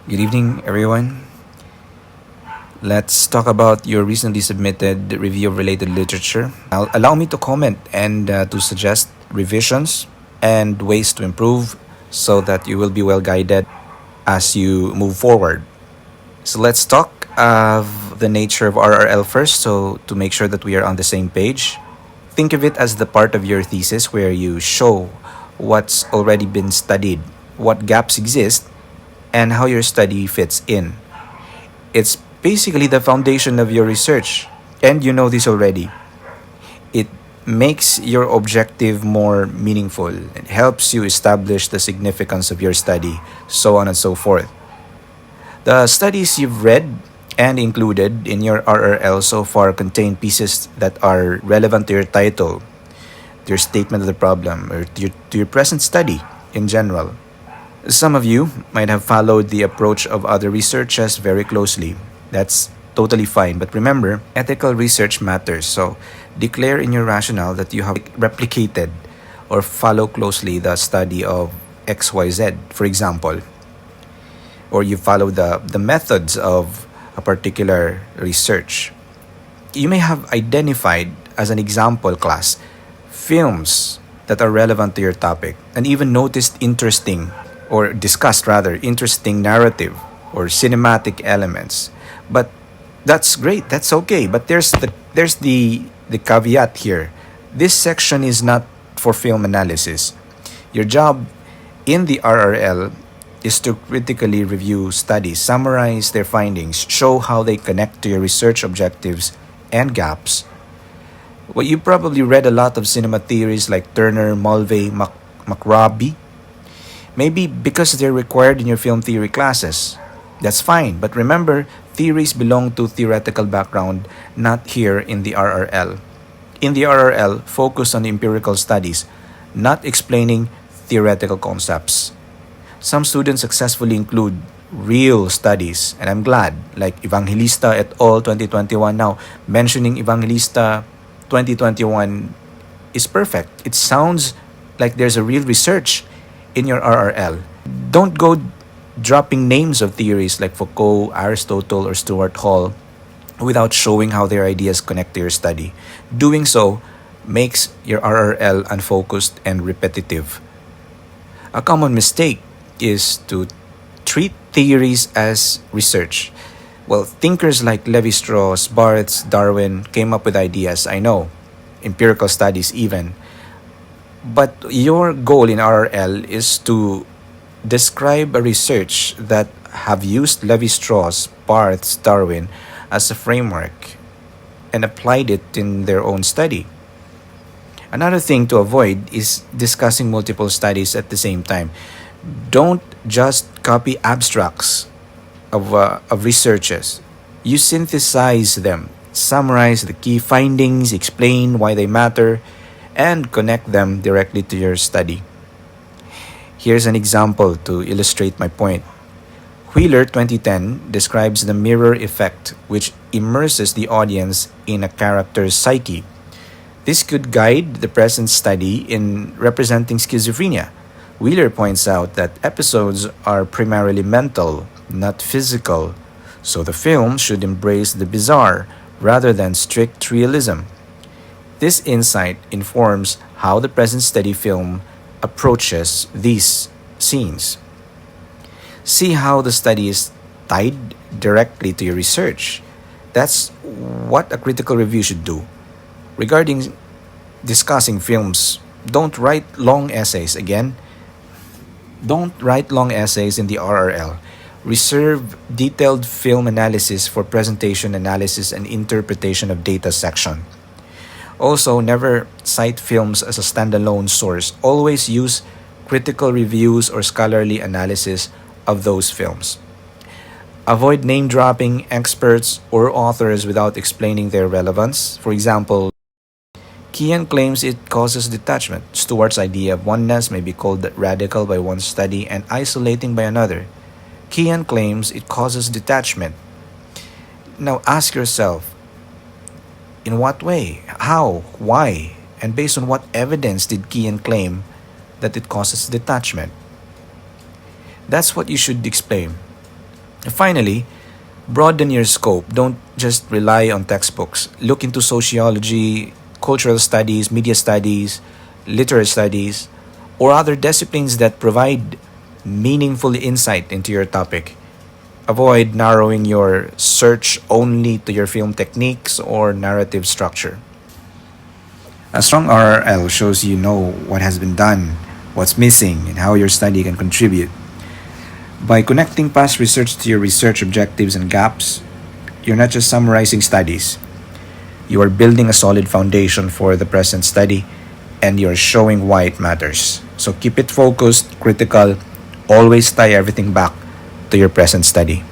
Good evening, everyone. Let's talk about your recently submitted review of related literature. Allow me to comment and to suggest revisions and ways to improve so that you will be well guided as you move forward. So let's talk of the nature of RRL first, so to make sure that we are on the same page. Think of it as the part of your thesis where you show what's already been studied, what gaps exist, and how your study fits in. It's basically the foundation of your research, and you know this already. It makes your objective more meaningful. It helps you establish the significance of your study, so on and so forth. The studies you've read and included in your RRL so far contain pieces that are relevant to your title, to your statement of the problem, or to your present study in general. Some of you might have followed the approach of other researchers very closely. That's totally fine. But remember, ethical research matters. So declare in your rationale that you have replicated or follow closely the study of XYZ, for example, or you follow the methods of a particular research. You may have identified, as an example class, films that are relevant to your topic and even noticed interesting or discussed rather interesting narrative or cinematic elements. But that's great, that's okay, but there's the caveat here. This section is not for film analysis. Your job in the RRL is to critically review studies, summarize their findings, show how they connect to your research objectives and gaps. Well, you probably read a lot of cinema theories like Turner, Mulvey, McRobbie. Maybe because they're required in your film theory classes. That's fine, but remember, theories belong to theoretical background, not here in the RRL. In the RRL, focus on empirical studies, not explaining theoretical concepts. Some students successfully include real studies, and I'm glad, like Evangelista et al. 2021. Now, mentioning Evangelista 2021 is perfect. It sounds like there's a real research in your RRL. Don't go dropping names of theories like Foucault, Aristotle, or Stuart Hall without showing how their ideas connect to your study. Doing so makes your RRL unfocused and repetitive. A common mistake is to treat theories as research. Well, thinkers like Levi-Strauss, Barthes, Darwin came up with ideas, I know, empirical studies even. But your goal in RRL is to describe a research that have used Levi-Strauss, Barthes, Darwin as a framework and applied it in their own study. Another thing to avoid is discussing multiple studies at the same time. Don't just copy abstracts of researches. You synthesize them, summarize the key findings, explain why they matter, and connect them directly to your study. Here's an example to illustrate my point. Wheeler 2010 describes the mirror effect, which immerses the audience in a character's psyche. This could guide the present study in representing schizophrenia. Wheeler points out that episodes are primarily mental, not physical, so the film should embrace the bizarre rather than strict realism. This insight informs how the present study film approaches these scenes. See how the study is tied directly to your research. That's what a critical review should do. Regarding discussing films, don't write long essays. Again, don't write long essays in the RRL. Reserve detailed film analysis for presentation analysis and interpretation of data section. Also, never cite films as a standalone source. Always use critical reviews or scholarly analysis of those films. Avoid name dropping experts or authors without explaining their relevance. For example, Kian claims it causes detachment. Stewart's idea of oneness may be called radical by one study and isolating by another. Kian claims it causes detachment. Now ask yourself, in what way? How? Why? And based on what evidence did Kian claim that it causes detachment? That's what you should explain. Finally, broaden your scope. Don't just rely on textbooks. Look into sociology, cultural studies, media studies, literary studies, or other disciplines that provide meaningful insight into your topic. Avoid narrowing your search only to your film techniques or narrative structure. A strong RRL shows you know what has been done, what's missing, and how your study can contribute. By connecting past research to your research objectives and gaps, you're not just summarizing studies, you are building a solid foundation for the present study and you're showing why it matters. So keep it focused, critical, always tie everything back to your present study.